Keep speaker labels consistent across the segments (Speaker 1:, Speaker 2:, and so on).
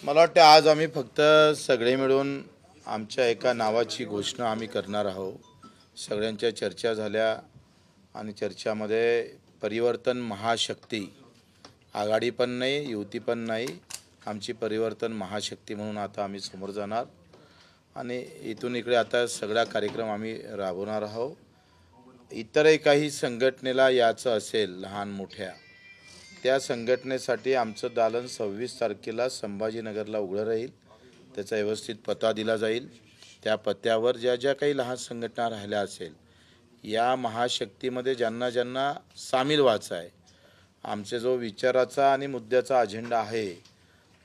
Speaker 1: मला वाटतं आज आम्ही फक्त सगळे मिळून आमच्या एका नावाची घोषणा आम्ही करणार आहोत। सगळ्यांच्या चर्चा झाल्या आणि चर्चामध्ये परिवर्तन महाशक्ती आघाडी पण नाही, युती पण नाही, आमची परिवर्तन महाशक्ती म्हणून आता आम्ही समोर जाणार आणि इथून इकडे आता सगळा कार्यक्रम आम्ही राबवणार आहोत। इतरही काही संघटनेला याचं असेल लहान मोठ्या त्या संघटनेसाठी आमचं दालन 26 तारखेला संभाजीनगरला उघडं राहील। त्याचा व्यवस्थित पत्ता दिला जाईल। त्या पत्त्यावर ज्या ज्या काही लहान संघटना राहिल्या असेल या महाशक्तीमध्ये ज्यांना ज्यांना सामील व्हायचं आहे, आमचे जो विचाराचा आणि मुद्द्याचा अजेंडा आहे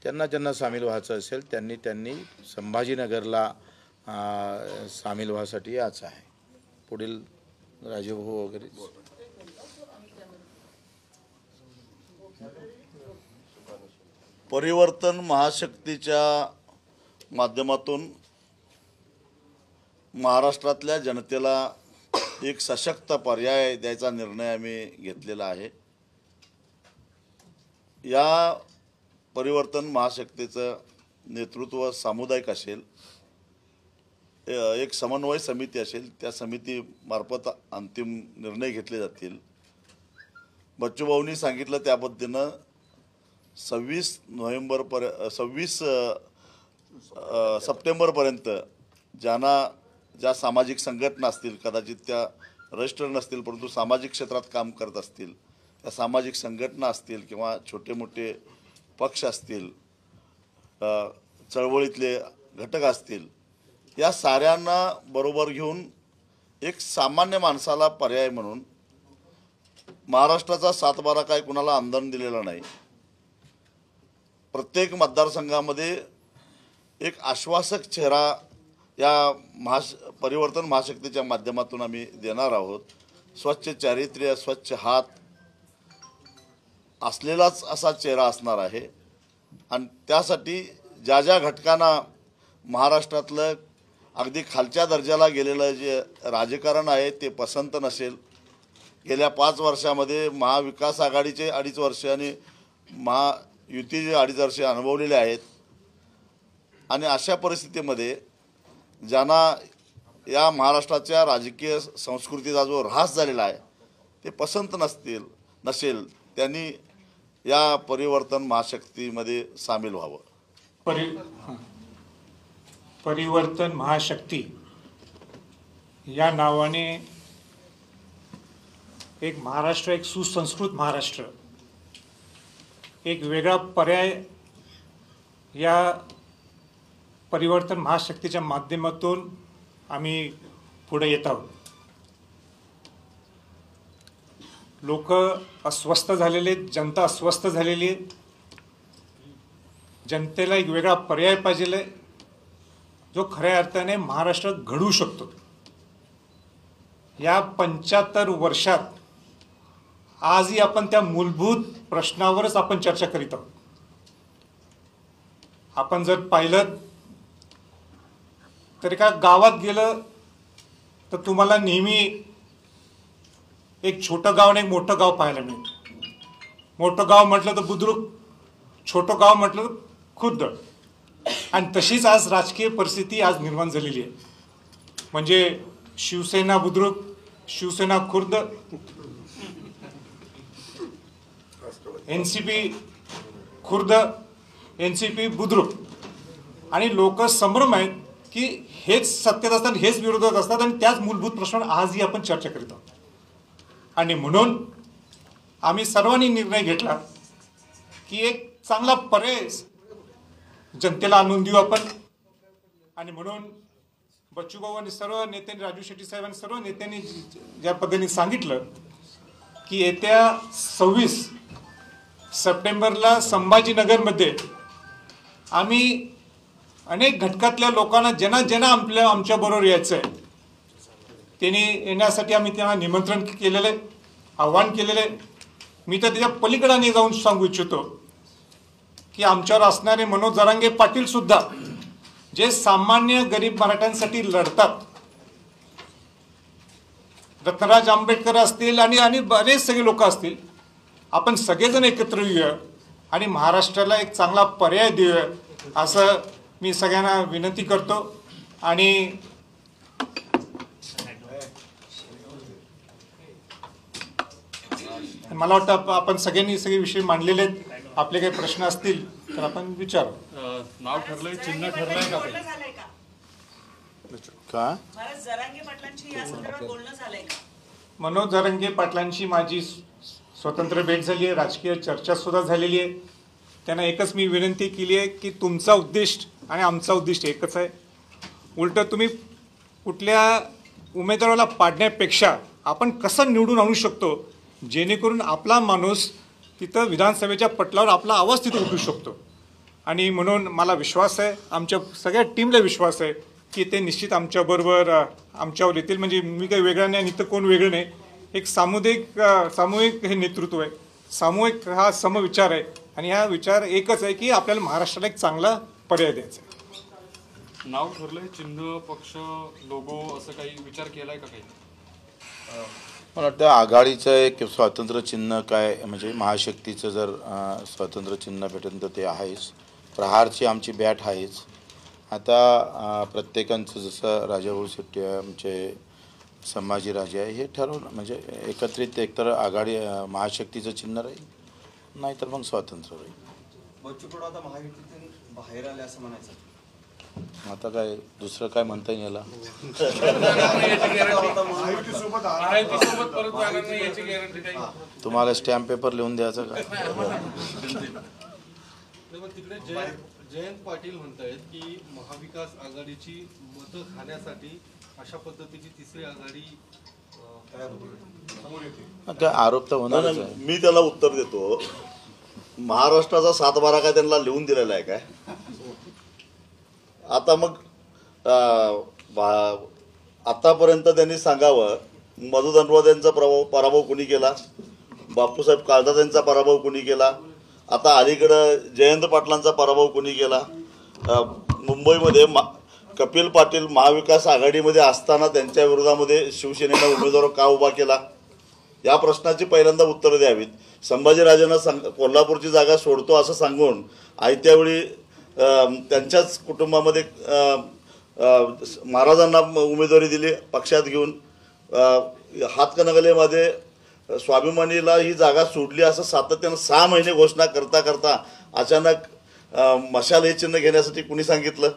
Speaker 1: त्यांना ज्यांना सामील व्हायचं असेल त्यांनी संभाजीनगरला सामील व्हायसाठी यायचं आहे। पुढील राजभाऊ वगैरे
Speaker 2: परिवर्तन महाशक्तीच्या माध्यमातून महाराष्ट्रातल्या जनतेला एक सशक्त पर्याय द्यायचा निर्णय आम्ही घेतलेला आहे। या परिवर्तन महाशक्तीचं नेतृत्व सामुदायिक असेल, एक समन्वय समिती असेल, त्या समितीमार्फत अंतिम निर्णय घेतले जातील। बच्चूभाऊंनी सांगितलं त्या पद्धतीनं 26 सप्टेंबरपर्यंत ज्या सामाजिक संघटना असतील, कदाचित त्या रजिस्टर नसतील परंतु सामाजिक क्षेत्रात काम करत असतील, त्या सामाजिक संघटना असतील किंवा छोटे मोठे पक्ष असतील, चळवळीतले घटक असतील, या साऱ्यांना बरोबर घेऊन एक सामान्य माणसाला पर्याय म्हणून महाराष्ट्राचा 7-12 काय कुणाला आमदार दिलेला नाही। प्रत्येक मतदारसंघामध्ये एक आश्वासक चेहरा या परिवर्तन महाशक्तीच्या माध्यमातून आम्ही देणार आहोत। स्वच्छ चारित्र्य, स्वच्छ हात असलेलाच असा चेहरा असणार आहे आणि त्यासाठी ज्या ज्या घटकांना महाराष्ट्रातलं अगदी खालच्या दर्जाला गेलेलं जे राजकारण आहे ते पसंत नसेल, गेल्या 5 वर्षामध्ये महाविकास आघाडीचे 2.5 वर्ष आणि महायुतीचे 2.5 वर्ष अनुभवलेले आहेत आणि अशा परिस्थितीमध्ये ज्यांना या महाराष्ट्राच्या राजकीय संस्कृतीचा जो ऱ्हास झालेला आहे ते पसंत नसेल त्यांनी या परिवर्तन महाशक्तीमध्ये सामील व्हावं।
Speaker 3: परिवर्तन महाशक्ती या नावाने एक महाराष्ट्र, एक सुसंस्कृत महाराष्ट्र, एक वेगळा पर्याय या परिवर्तन महाशक्तीच्या माध्यमातून आम्ही पुढे येत आहोत। लोक अस्वस्थ झालेले, जनता अस्वस्थ झालेली आहे। जनतेला एक वेगळा पर्याय पाहिजे जो खऱ्या अर्थाने महाराष्ट्र घडवू शकतो। या 75 वर्षात आजही आपण त्या मूलभूत प्रश्नावरच आपण चर्चा करीत आहोत। आपण जर पाहिलं तर एका गावात गेलं तर तुम्हाला नेहमी एक छोटं गाव आणि एक मोठं गाव पाहायला मिळतं। मोठं गाव म्हटलं तर बुद्रुक, छोटं गाव म्हटलं तर खुर्द। आणि तशीच आज राजकीय परिस्थिती आज निर्माण झालेली आहे। म्हणजे शिवसेना बुद्रुक, शिवसेना खुर्द, एनसीपी खुर्द, एनसीपी बुद्रुक आणि लोक संभ्रम आहेत की हेच सत्तेत असतात, हेच विरोधात असतात आणि त्याच मूलभूत प्रश्नावर आजही आपण चर्चा करीत आहोत। आणि म्हणून आम्ही सर्वांनी निर्णय घेतला की एक चांगला पर्याय जनतेला आणून देऊ आपण। आणि म्हणून बच्चूभाऊ आणि सर्व नेत्यांनी, राजू शेट्टी साहेब आणि सर्व नेत्यांनी ज्या पद्धतीने सांगितलं की येत्या 26 सप्टेंबरला संभाजीनगरमध्ये आम्ही अनेक घटकातल्या लोकांना ज्यांना आमच्याबरोबर यायचं आहे त्यांनी येण्यासाठी आम्ही त्यांना निमंत्रण केलेलं आहे, आव्हान केलेलं आहे। मी तर त्याच्या पलीकडे जाऊन सांगू इच्छितो की आमच्यावर असणारे मनोज जरांगे पाटील सुद्धा जे सामान्य गरीब मराठ्यांसाठी लढतात, रत्नराज आंबेडकर असतील आणि बरेच सगळे लोक असतील, आपण सगळेजण एकत्र येऊया आणि महाराष्ट्राला एक चांगला पर्याय देऊया असं मी सगळ्यांना विनंती करतो. आणि मला वाटतं आपण सगळ्यांनी सगळे विषय मांडलेले आहेत. आपले काही प्रश्न असतील तर आपण विचारू.
Speaker 4: नाव ठरलंय, चिन्ह ठरलंय का काही?
Speaker 5: झालंय का?
Speaker 1: का
Speaker 5: महाराज जरांगे पाटलांशी या संदर्भात बोलणं झालंय का?
Speaker 3: मनोज जरांगे पाटलांची माझी स्वतंत्र भेट झाली आहे, राजकीय चर्चा सुद्धा झालेली आहे. त्यांना एकच मी विनंती केली आहे की तुमचा उद्देश आणि आमचा उद्दिष्ट एकच आहे. उलटं तुम्ही कुठल्या उमेदवाराला पाडण्यापेक्षा आपण कसं निवडून आणू शकतो जेणेकरून आपला माणूस तिथं विधानसभेच्या पटलावर आपला आवाज तिथं उठू शकतो. आणि म्हणून मला विश्वास आहे, आमच्या सगळ्या टीमला विश्वास आहे की ते निश्चित आमच्याबरोबर आमच्यावर येतील. म्हणजे मी काही वेगळा नाही आणि इथं कोण वेगळं नाही. एक सामूहिक हे नेतृत्व आहे, सामूहिक हा समविचार आहे. आणि हा विचार एकच आहे की आपल्याला महाराष्ट्राला एक चांगला पर्याय द्यायचा आहे.
Speaker 4: नाव ठरलंय, चिन्ह, पक्ष, लोगो असं काही विचार केलाय का काही?
Speaker 1: मला वाटतं आघाडीचं एक स्वातंत्र्य चिन्ह काय म्हणजे महाशक्तीचं जर स्वातंत्र्य चिन्ह भेटेल तर ते आहेच. प्रहारची आमची बॅट आहेच. आता प्रत्येकांचं जसं राजाभाऊ शेट्टी आहे, आमचे संभाजीराजे आहे, हे ठरवलं म्हणजे एकत्रित एकतर आघाडी महाशक्तीचं चिन्ह राहील, नाहीतर मग स्वातंत्र्य राहील.
Speaker 6: बच्चू कडू आता महायुतीतून बाहेर आले असं म्हणायचं.
Speaker 1: आता काय दुसरं काय म्हणता येईल याला? तुम्हाला स्टॅम्प पेपर लिहून द्यायचं का?
Speaker 7: तिकडे जयंत पाटील म्हणतायत की महाविकास आघाडीची मतं खाण्यासाठी अशा पद्धतीची तिसरी आघाडी समोर येते.
Speaker 1: काय आरोप तर होणारच आहे.
Speaker 2: मी त्याला उत्तर देतो. महाराष्ट्राचा 7-12 काय त्यांना लिहून दिलेला आहे काय? आता मग आतापर्यंत त्यांनी सांगावं मधु दंडवत यांचा पराभव कुणी केला, बापूसाहेब काळदास यांचा पराभव कुणी केला, आता अलीकडं जयंत पाटलांचा पराभव कुणी केला. मुंबईमध्ये कपिल पाटील महाविकास आघाडीमध्ये असताना त्यांच्या विरोधामध्ये शिवसेनेनं उमेदवार का उभा केला, या प्रश्नाची पहिल्यांदा उत्तरं द्यावीत. संभाजीराजेंना कोल्हापूरची जागा सोडतो असं सांगून आयत्यावेळी त्यांच्याच कुटुंबामध्ये महाराजांना उमेदवारी दिली पक्षात घेऊन. हातकणंगलेमध्ये स्वाभिमानीला ही जागा सोडली असं सातत्यानं 6 महिने घोषणा करता करता अचानक मशाल हे चिन्ह घेण्यासाठी कुणी सांगितलं?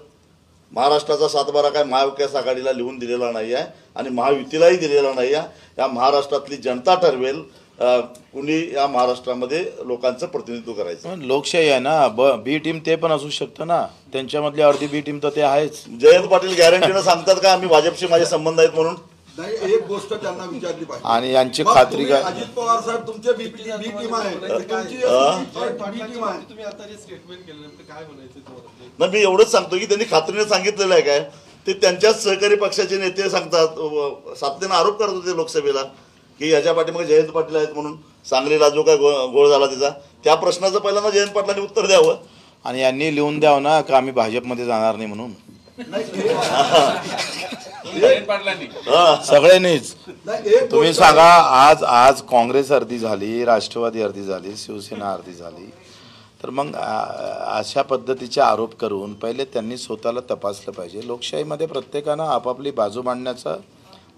Speaker 2: महाराष्ट्राचा 7-12 काय महाविकास आघाडीला लिहून दिलेला नाही आहे आणि महायुतीलाही दिलेला नाही आहे. या महाराष्ट्रातली जनता ठरवेल कुणी या महाराष्ट्रामध्ये लोकांचं प्रतिनिधित्व करायचं.
Speaker 1: पण लोकशाही आहे ना. बी टीम ते पण असू शकतं ना. त्यांच्यामधली अर्धी बी टीम तर ते आहेच.
Speaker 2: जयंत पाटील गॅरंटीनं सांगतात का आम्ही भाजपशी माझे संबंध आहेत म्हणून?
Speaker 8: नाही, एक गोष्ट त्यांना विचारली पाहिजे.
Speaker 1: आणि यांची
Speaker 8: मग
Speaker 1: खात्री
Speaker 8: तुम्ही
Speaker 1: काय?
Speaker 8: अजित पवार साहेब तुमचे बी टीम आहे, तुमची बी टीम आहे.
Speaker 7: तुम्ही आता जे स्टेटमेंट केलं काय म्हणायचं तुम्हाला?
Speaker 2: मग मी एवढंच सांगतो की त्यांनी खात्रीने सांगितलेलं आहे काय ते त्यांच्याच सहकारी पक्षाचे नेते सांगतात. सातत्यानं आरोप करत होते लोकसभेला की ह्याच्या पाठीमागे जयंत पाटील आहेत म्हणून. सांगलीला जो काय गोळ झाला त्याचा त्या प्रश्नाचं पहिल्यांदा जयंत पाटलांनी उत्तर द्यावं.
Speaker 1: आणि यांनी लिहून द्यावं ना का आम्ही भाजपमध्ये जाणार नाही म्हणून. सगळ्यांनीच तुम्ही सांगा. आज काँग्रेस अर्धी झाली, राष्ट्रवादी अर्धी झाली, शिवसेना अर्धी झाली. तर मग अशा पद्धतीचे आरोप करून पहिले त्यांनी स्वतःला तपासलं पाहिजे. लोकशाहीमध्ये प्रत्येकानं आपापली बाजू मांडण्याचा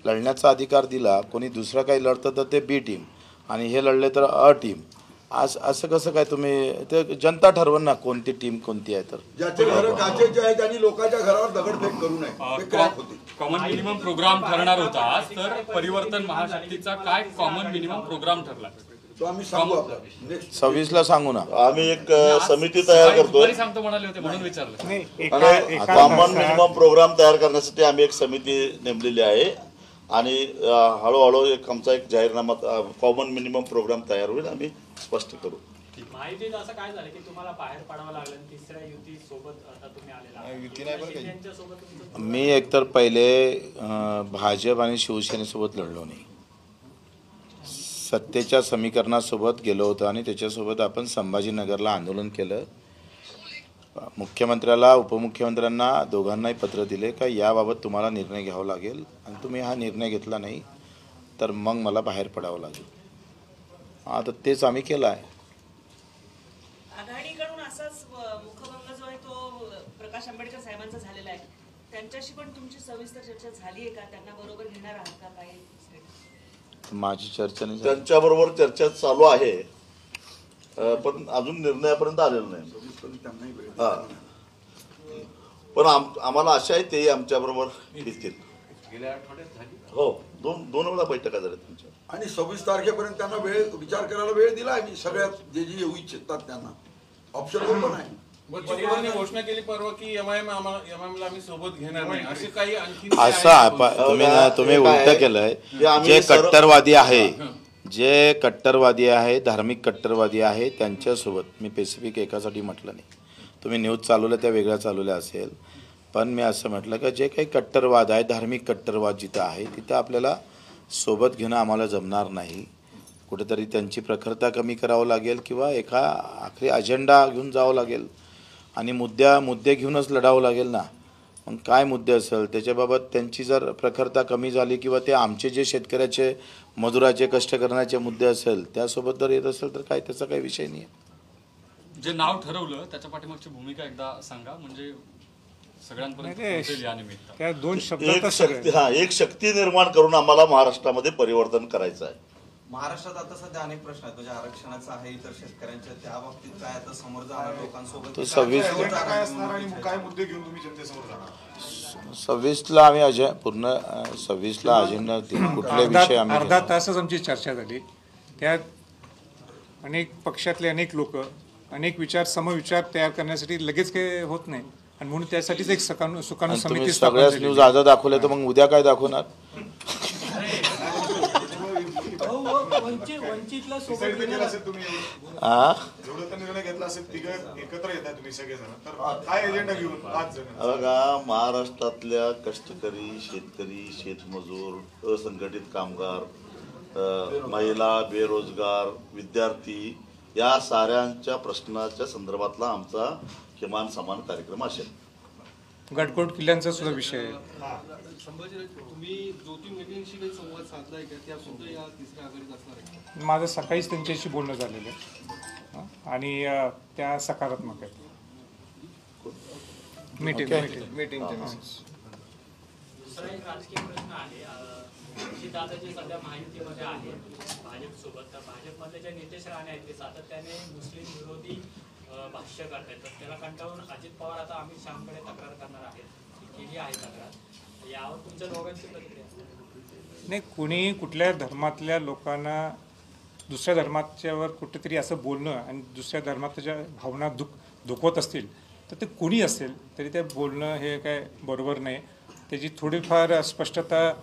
Speaker 1: लढण्याचा अधिकार दिला. कोणी दुसरं काही लढतं तर ते बी टीम आणि हे लढले तर अ टीम. असं कसं काय तुम्ही ते जनता ठरवून ना कोणती टीम कोणती आहे. तर
Speaker 8: ज्याचे घर काचेचे आहेत त्यांनी लोकांच्या घरावर दगडफेक करू नये, ते क्रॅक होते.
Speaker 4: कॉमन मिनिमम प्रोग्राम ठरणार होता तर परिवर्तन महाशक्तीचा काय कॉमन मिनिमम प्रोग्राम ठरला?
Speaker 8: तो आम्ही सांगू आपल्याला नेक्स्ट
Speaker 1: 26ला सांगू ना.
Speaker 2: आम्ही एक समिती तयार करतोय.
Speaker 4: दुपारी सांगतो म्हणाले होते म्हणून विचारलं.
Speaker 3: नाही,
Speaker 2: कॉमन मिनिमम प्रोग्राम तयार करण्यासाठी आम्ही एक समिती नेमलेली आहे आणि हळूहळू आमचा एक जाहीरनामा कॉमन मिनिमम प्रोग्राम तयार होईल. आम्ही स्पष्ट करू.
Speaker 9: माहितीत असं काय झालं की तुम्हाला बाहेर पडावं लागलं आणि तिसऱ्या युती सोबत आता तुम्ही आलेला?
Speaker 1: मी एकतर पहिले भाजप आणि शिवसेनेसोबत लढलो नाही. सत्तेच्या समीकरणासोबत गेलो होतो आणि त्याच्यासोबत आपण संभाजीनगरला आंदोलन केलं. मुख्यमंत्र्याला उपमुख्यमंत्र्यांना दोघांनाही पत्र दिले का याबाबत तुम्हाला निर्णय घ्यावा लागेल आणि तुम्ही हा निर्णय घेतला नाही तर मग मला बाहेर पडावं लागेल. आता तेच आम्ही केलं आहे.
Speaker 5: आघाडीकडून असाच मुखभंग जो आहे तो प्रकाश आंबेडकर साहेबांचा झालेला आहे, त्यांच्याशी पण तुमची सविस्तर चर्चा झाली आहे का? त्यांना बरोबर घेणार आहात का? काही
Speaker 1: माझी चर्चा नाही झाली.
Speaker 2: त्यांच्याबरोबर चर्चा चालू आहे, पण अजून निर्णयापर्यंत आलेलं नाही.
Speaker 8: त्यांनाही वेळ
Speaker 2: हा, पण आम्हाला आशा आहे तेही आमच्याबरोबर येतील. हो, दोन वेळा बैठका झाल्या त्यांच्या.
Speaker 8: आणि 26 तारखेपर्यंत त्यांना विचार करायला वेळ दिला आहे मी. सगळ्यात जे येऊ इच्छितात त्यांना ऑप्शन ओपन आहे.
Speaker 7: बच्चूभाऊंनी घोषणा केली परवा की एमआयएमला आम्ही सोबत घेणार नाही, असे काही आणखी
Speaker 1: तुम्ही उलट केलंय. जे कट्टरवादी आहे, धार्मिक कट्टरवादी आहे, त्यांच्यासोबत मी स्पेसिफिक एकासाठी म्हटलं नाही. तुम्ही न्यूज चालवल्या त्या वेगळ्या चालवल्या असेल, पण मी असं म्हटलं की जे काही कट्टरवाद आहे, धार्मिक कट्टरवाद जिथं आहे तिथं आपल्याला सोबत घेणं आम्हाला जमणार नाही. कुठेतरी त्यांची प्रखरता कमी करावं लागेल किंवा एका आखरी अजेंडा घेऊन जावं लागेल आणि मुद्दे घेऊनच लढावं लागेल ना. मग काय मुद्दे असेल त्याच्याबाबत त्यांची जर प्रखरता कमी झाली किंवा ते आमचे जे शेतकऱ्याचे, मजुराचे, कष्ट करण्याचे मुद्दे असेल त्यासोबत जर येत असेल तर काय त्याचा काही विषय नाही आहे.
Speaker 4: जे नाव ठरवलं त्याच्या पाठीमागची भूमिका एकदा सांगा, म्हणजे सगळ्यांपर्यंत पोहोचेल या निमित्त.
Speaker 3: त्या दोन शब्दात
Speaker 2: एक शक्ती निर्माण करून आम्हाला महाराष्ट्रामध्ये परिवर्तन करायचं आहे.
Speaker 6: महाराष्ट्रात आता सध्या अनेक प्रश्न आहेत, म्हणजे आरक्षणाचा आहे, इतर शेतकऱ्यांच्या, त्या बाबतीत काय आता समोर जाणार लोकांसोबत?
Speaker 1: तो 26
Speaker 3: काय असणार आणि काय मुद्दे घेऊन तुम्ही जनतेसमोर जाणार?
Speaker 1: 26ला आम्ही 26ला अजेंडा कुठले विषय आम्ही
Speaker 3: अर्धा तासच आमची चर्चा झाली. त्यात अनेक पक्षातले अनेक लोक अनेक समविचार तयार करण्यासाठी लगेच काही होत नाही, आणि म्हणून त्यासाठीच एक सुकाणू
Speaker 1: तुम्ही
Speaker 3: समिती
Speaker 1: सगळ्याच न्यूज आज दाखवल्या तर मग उद्या काय दाखवणार?
Speaker 9: वंचितला सोबत
Speaker 3: निर्णय घेतला असेल, तिघं एकत्र येतात तुम्ही सगळेजण, तर काय एजेंडा घेऊन 5 जण?
Speaker 2: बघा, महाराष्ट्रातल्या कष्टकरी, शेतकरी, शेतमजूर, असंघटित कामगार, महिला, बेरोजगार, विद्यार्थी या साऱ्यांच्या प्रश्नाच्या संदर्भातला आमचा किमान समान कार्यक्रम असेल.
Speaker 3: गडकोट किल्ल्यांचा सुद्धा विषय आहे.
Speaker 7: संभाजीराव, तुम्ही ज्योतिर्मतींशी काही संवाद साधलाय का? त्या सुद्धा या तिसऱ्या आघाडीत असणार आहे?
Speaker 3: माझं सकाळीच त्यांच्याशी बोलणं झालेलं आहे आणि त्या सकारात्मक आहेत. मीटिंग
Speaker 9: दुसरा एक राजकीय प्रश्न आहे. दादा जे सध्या महायुतीमध्ये आहे भाजपसोबत, तर भाजपमधले जे नितेश राणे आहेत ते सातत्याने मुस्लिम विरोधी भाष्य करतात, तर त्याला कंटाळून अजित पवार आता अमित शहाकडे तक्रार करणार आहेत, केली आहे तक्रार. यावर तुमच्या दोघांची प्रतिक्रिया असते?
Speaker 3: नाही, कुणी कुठल्या धर्मातल्या लोकांना दुसऱ्या धर्माच्यावर कुठेतरी असं बोलणं आणि दुसऱ्या धर्माच्या भावना दुखवत असतील तर ते कुणी असेल तरी ते बोलणं हे काय बरोबर नाही. त्याची थोडीफार स्पष्टता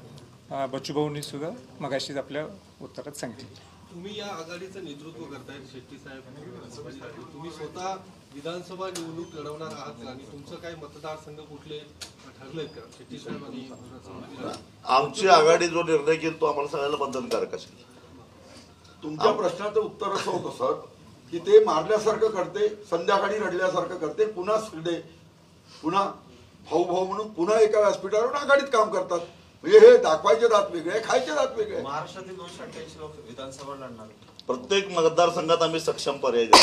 Speaker 3: बच्चूभाऊंनी सुद्धा मगाशीच आपल्या उत्तरात सांगितली.
Speaker 7: तुम्ही या आघाडीचं नेतृत्व करताय शेट्टी साहेब, तुम्ही स्वतः विधानसभा निवडणूक लढवणार आहात आणि तुमचं काही मतदारसंघ कुठले ठरलेत का? शेट्टी साहेब आणि
Speaker 2: आमची आघाडी जो निर्णय घेईल तो आम्हाला सगळ्याला बंधनकारक असेल.
Speaker 8: तुमच्या प्रश्नाचं उत्तर असं होतं सर की ते मारल्यासारखं करते, संध्याकाळी रडल्यासारखं करते, पुन्हा पुन्हा भाऊ म्हणून पुन्हा एका व्यासपीठावर आघाडीत काम करतात. म्हणजे हे दाखवायचे दात वेगळे, खायचे दात वेगळे.
Speaker 6: महाराष्ट्रातील 288 लोक विधानसभा लढणार.
Speaker 2: प्रत्येक मतदारसंघात आम्ही सक्षम पर्याय देऊ.